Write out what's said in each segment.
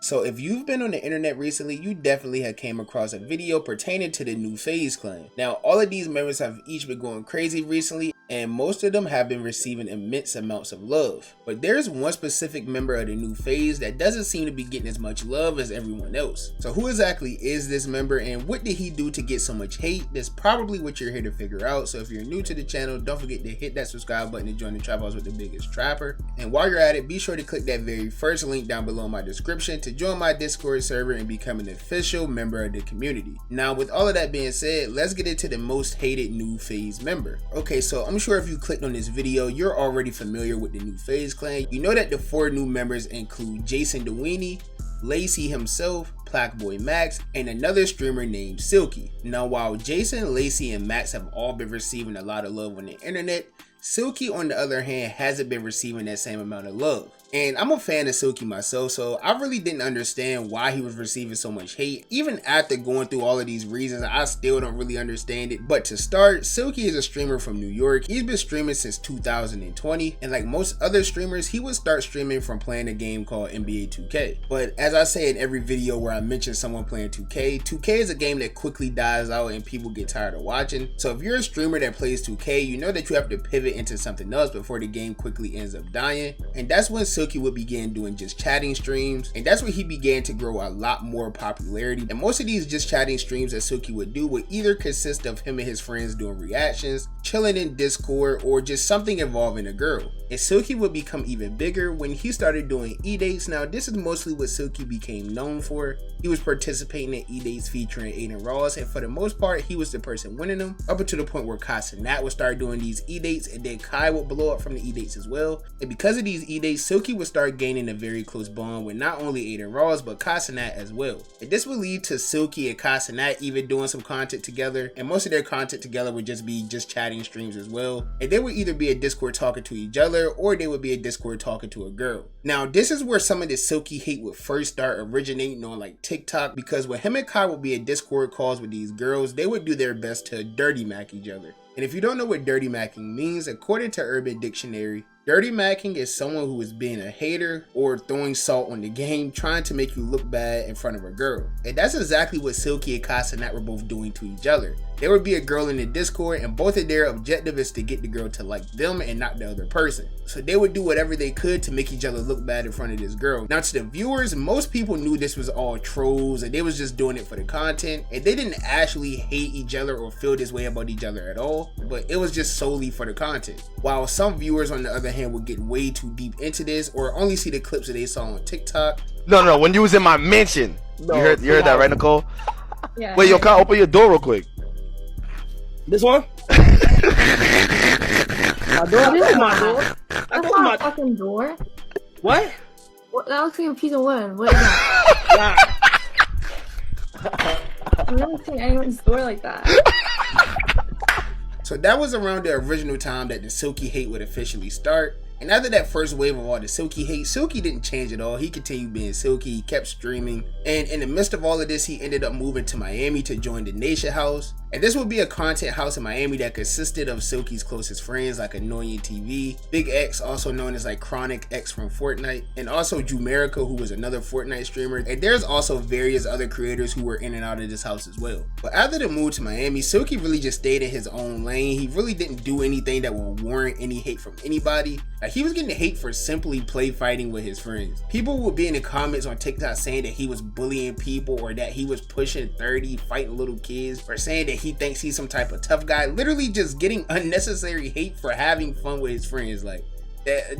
So if you've been on the internet recently, you definitely have came across a video pertaining to the new FaZe Clan. Now, all of these members have each been going crazy recently, and most of them have been receiving immense amounts of love. But there's one specific member of the new FaZe that doesn't seem to be getting as much love as everyone else. So who exactly is this member, and what did he do to get so much hate? That's probably what you're here to figure out. So if you're new to the channel, don't forget to hit that subscribe button to join the Trap House with the biggest trapper. And while you're at it, be sure to click that very first link down below in my description to join my Discord server and become an official member of the community. Now, with all of that being said, let's get into the most hated new FaZe member. Okay, so I'm sure if you clicked on this video, you're already familiar with the new FaZe Clan. You know that the 4 new members include Jason Dewini, Lacey himself, Blackboy Max, and another streamer named Silky. Now, while Jason, Lacey, and Max have all been receiving a lot of love on the internet, Silky, on the other hand, hasn't been receiving that same amount of love. And I'm a fan of Silky myself, so I really didn't understand why he was receiving so much hate. Even after going through all of these reasons, I still don't really understand it. But to start, Silky is a streamer from New York. He's been streaming since 2020, and like most other streamers, he would start streaming from playing a game called NBA 2K. But as I say in every video where I mention someone playing 2K, 2K is a game that quickly dies out and people get tired of watching. So if you're a streamer that plays 2K, you know that you have to pivot into something else before the game quickly ends up dying. And that's when Silky would begin doing just chatting streams, and that's where he began to grow a lot more popularity. And most of these just chatting streams that Silky would do would either consist of him and his friends doing reactions, chilling in Discord, or just something involving a girl. And Silky would become even bigger when he started doing e-dates. Now, this is mostly what Silky became known for. He was participating in e-dates featuring Adin Ross, and for the most part, he was the person winning them, up until the point where Nat would start doing these e-dates, and then Kai would blow up from the e-dates as well. And because of these e-dates, Silky would start gaining a very close bond with not only Adin Ross, but Nat as well. And this would lead to Silky and Nat even doing some content together, and most of their content together would just be just chatting streams as well. And they would either be a Discord talking to each other, or they would be a Discord talking to a girl. Now, this is where some of the Silky hate would first start originating on like TikTok, because when him and Kai would be in Discord calls with these girls, they would do their best to dirty mac each other. And if you don't know what dirty macking means, according to Urban Dictionary, dirty macking is someone who is being a hater or throwing salt on the game, trying to make you look bad in front of a girl. And that's exactly what Silky and Nat were both doing to each other. There would be a girl in the Discord, and both of their objective is to get the girl to like them and not the other person. So they would do whatever they could to make each other look bad in front of this girl. Now, to the viewers, most people knew this was all trolls and they was just doing it for the content, and they didn't actually hate each other or feel this way about each other at all, but it was just solely for the content. While some viewers on the other hand would get way too deep into this or only see the clips that they saw on TikTok. No, when you was in my mansion. No, you heard that, right, Nicole? Yeah. Wait, yo, can I open your door real quick? This one? My door? This is My door? That's not a fucking door. What? What? That looks like a piece of wood. What is that? I've never seen anyone's door like that. So that was around the original time that the Silky hate would officially start. And after that first wave of all the Silky hate, Silky didn't change at all. He continued being Silky, he kept streaming. And in the midst of all of this, he ended up moving to Miami to join the Nation House. And this would be a content house in Miami that consisted of Silky's closest friends like Annoying TV, Big X, also known as like Chronic X from Fortnite, and also Jumerica, who was another Fortnite streamer. And there's also various other creators who were in and out of this house as well. But after the move to Miami, Silky really just stayed in his own lane. He really didn't do anything that would warrant any hate from anybody. Like, he was getting hate for simply play fighting with his friends. People would be in the comments on TikTok saying that he was bullying people, or that he was pushing 30, fighting little kids, or saying that he thinks he's some type of tough guy. Literally just getting unnecessary hate for having fun with his friends. Like,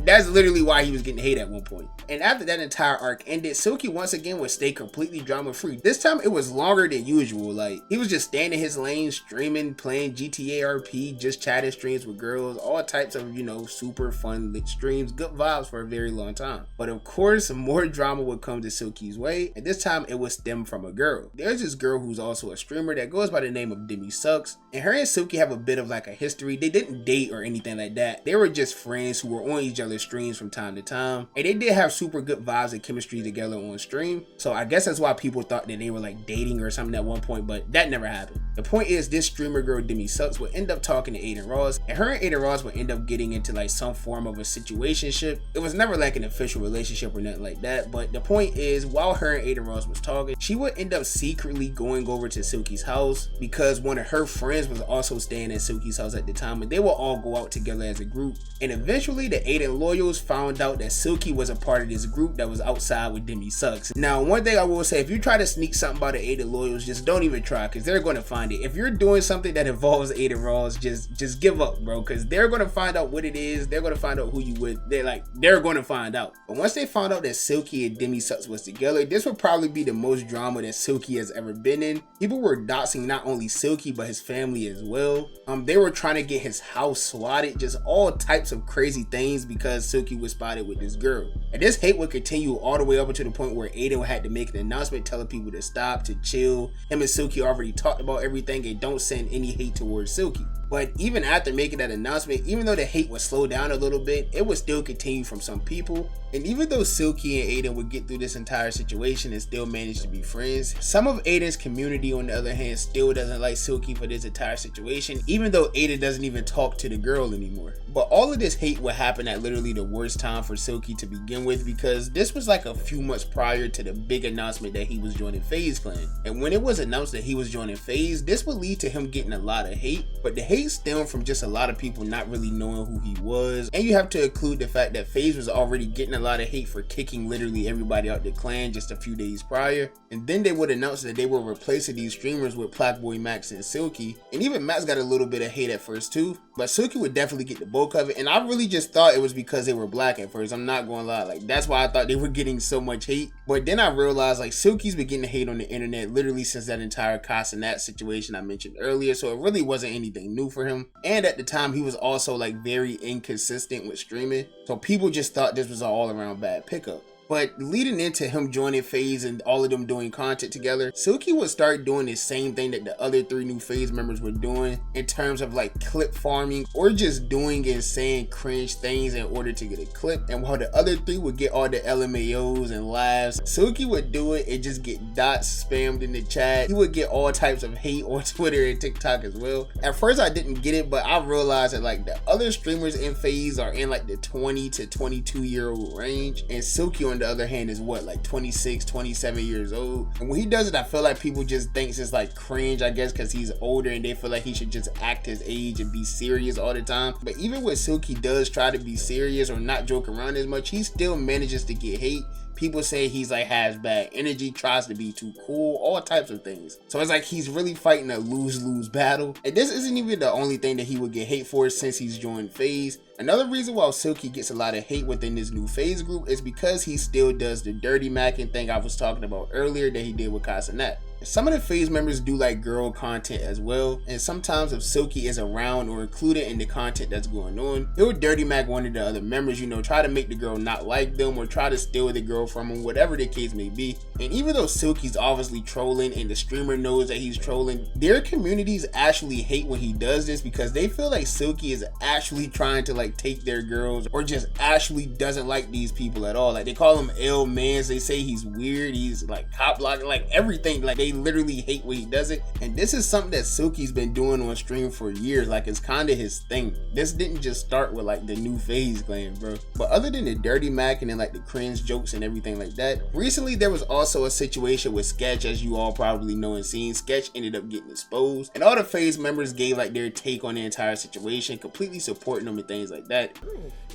that's literally why he was getting hate at one point. And after that entire arc ended, Silky once again would stay completely drama free. This time it was longer than usual. Like, he was just staying in his lane, streaming, playing GTA RP, just chatting streams with girls, all types of, you know, super fun lit streams, good vibes for a very long time. But of course, more drama would come to Silky's way, and this time it would stem from a girl. There's this girl who's also a streamer that goes by the name of Demi Sucks, and her and Silky have a bit of like a history. They didn't date or anything like that. They were just friends who were on join each other's streams from time to time, and they did have super good vibes and chemistry together on stream. So I guess that's why people thought that they were like dating or something at one point, but that never happened. The point is, this streamer girl Demi Sucks would end up talking to Adin Ross, and her and Adin Ross would end up getting into like some form of a situationship. It was never like an official relationship or nothing like that, but the point is, while her and Adin Ross was talking, she would end up secretly going over to Silky's house because one of her friends was also staying at Silky's house at the time, and they would all go out together as a group. And eventually the Adin loyals found out that Silky was a part of this group that was outside with Demi Sucks. Now, one thing I will say, if you try to sneak something about the Adin loyals, just don't even try, because they're going to find it. If you're doing something that involves Adin Ross, just give up, bro, because they're going to find out what it is. They're going to find out who you with. They're going to find out. But once they found out that Silky and Demi Sucks was together, this would probably be the most drama that Silky has ever been in. People were doxing not only Silky but his family as well. They were trying to get his house swatted, just all types of crazy things because Silky was spotted with this girl. And this hate would continue all the way up to the point where Adin had to make an announcement telling people to stop, to chill. Him and Silky already talked about everything and don't send any hate towards Silky. But even after making that announcement, even though the hate would slow down a little bit, it would still continue from some people. And even though Silky and Adin would get through this entire situation and still manage to be friends, some of Adin's community on the other hand still doesn't like Silky for this entire situation, even though Adin doesn't even talk to the girl anymore. But all of this hate would happen at literally the worst time for Silky to begin with, because this was like a few months prior to the big announcement that he was joining FaZe Clan. And when it was announced that he was joining FaZe, this would lead to him getting a lot of hate, but the hate stemmed from just a lot of people not really knowing who he was. And you have to include the fact that FaZe was already getting a lot of hate for kicking literally everybody out the clan just a few days prior. And then they would announce that they were replacing these streamers with Blackboy Max and Silky. And even Max got a little bit of hate at first too, but Silky would definitely get the bulk of it. And I really just thought it was because they were black at first. I'm not gonna lie, like that's why I thought they were getting so much hate. But then I realized like Silky's been getting hate on the internet literally since that entire Casanat situation I mentioned earlier, so it really wasn't anything new for him. And at the time he was also like very inconsistent with streaming, so people just thought this was an all around bad pickup. But leading into him joining FaZe and all of them doing content together, Silky would start doing the same thing that the other 3 new FaZe members were doing in terms of like clip farming or just doing and saying cringe things in order to get a clip. And while the other 3 would get all the LMAOs and laughs, Silky would do it and just get dots spammed in the chat. He would get all types of hate on Twitter and TikTok as well. At first I didn't get it, but I realized that like the other streamers in FaZe are in like the 20 to 22-year-old range, and Silky on the other hand is what, like 26, 27 years old. And when he does it, I feel like people just thinks it's like cringe, I guess, because he's older and they feel like he should just act his age and be serious all the time. But even when Silky does try to be serious or not joke around as much, he still manages to get hate. People say he's like has bad energy, tries to be too cool, all types of things. So it's like he's really fighting a lose-lose battle. And this isn't even the only thing that he would get hate for since he's joined FaZe. Another reason why Silky gets a lot of hate within this new FaZe group is because he still does the dirty macking thing I was talking about earlier that he did with Casanat. Some of the FaZe members do like girl content as well, and sometimes if Silky is around or included in the content that's going on, he'll dirty mac one of the other members, you know, try to make the girl not like them or try to steal the girl from them, whatever the case may be. And even though Silky's obviously trolling and the streamer knows that he's trolling, their communities actually hate when he does this because they feel like Silky is actually trying to like take their girls or just actually doesn't like these people at all. Like they call him L mans, they say he's weird, he's like cop blocking, like everything. Like they literally hate when he does it. And this is something that Silky's been doing on stream for years. Like it's kind of his thing. This didn't just start with like the new FaZe Clan, bro. But other than the dirty mac and then like the cringe jokes and everything like that, recently there was also a situation with Sketch, as you all probably know and seen. Sketch ended up getting exposed, and all the FaZe members gave like their take on the entire situation, completely supporting them and things like that.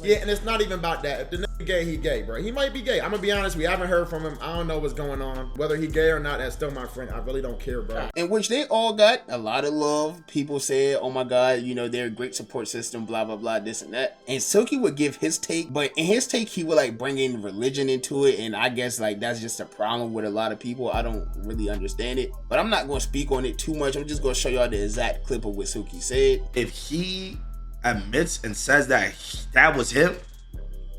Yeah, and it's not even about that. If the nigga gay, he gay, bro. He might be gay. I'm gonna be honest, we haven't heard from him. I don't know what's going on. Whether he gay or not, that's still my friend. I really don't care, bro. In which they all got a lot of love. People said, oh my god, you know, they're a great support system, blah blah blah, this and that. And Silky would give his take, but in his take he would like bring in religion into it, and I guess like that's just a problem with a lot of people. I don't really understand it, but I'm not going to speak on it too much. I'm just going to show y'all the exact clip of what Silky said. If he admits and says that that was him,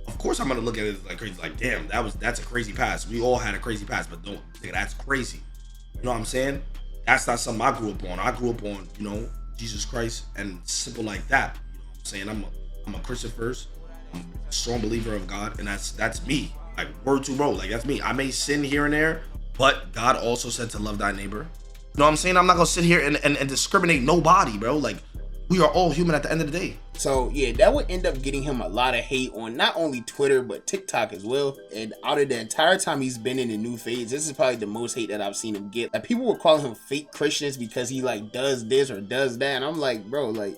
of course I'm gonna look at it like crazy, like damn, that's a crazy past. We all had a crazy past, but don't think that's crazy. You know what I'm saying? That's not something I grew up on. I grew up on, you know, Jesus Christ and simple like that. You know what I'm saying? I'm a Christian first, I'm a strong believer of God, and that's me. Like word to word, like that's me. I may sin here and there, but God also said to love thy neighbor. You know what I'm saying? I'm not gonna sit here and discriminate nobody, bro. Like we are all human at the end of the day. So yeah, that would end up getting him a lot of hate on not only Twitter but TikTok as well. And out of the entire time he's been in the new phase, this is probably the most hate that I've seen him get. Like people were calling him fake Christians because he like does this or does that, and I'm like, bro, like,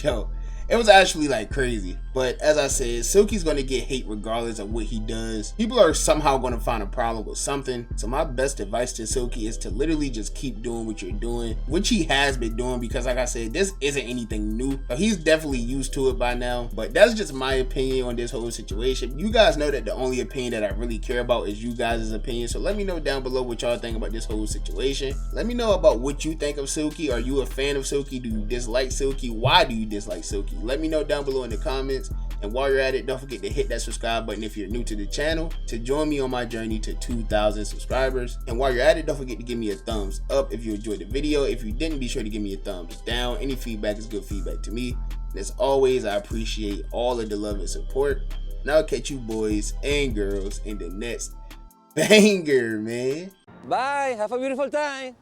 yo, it was actually like crazy. But as I said, Silky's gonna get hate regardless of what he does. People are somehow gonna find a problem with something. So my best advice to Silky is to literally just keep doing what you're doing, which he has been doing, because like I said, this isn't anything new. He's definitely used to it by now. But that's just my opinion on this whole situation. You guys know that the only opinion that I really care about is you guys' opinion. So let me know down below what y'all think about this whole situation. Let me know about what you think of Silky. Are you a fan of Silky? Do you dislike Silky? Why do you dislike Silky? Let me know down below in the comments. And while you're at it, don't forget to hit that subscribe button if you're new to the channel to join me on my journey to 2,000 subscribers. And while you're at it, don't forget to give me a thumbs up if you enjoyed the video. If you didn't, be sure to give me a thumbs down. Any feedback is good feedback to me. And as always, I appreciate all of the love and support. And I'll catch you boys and girls in the next banger, man. Bye. Have a beautiful time.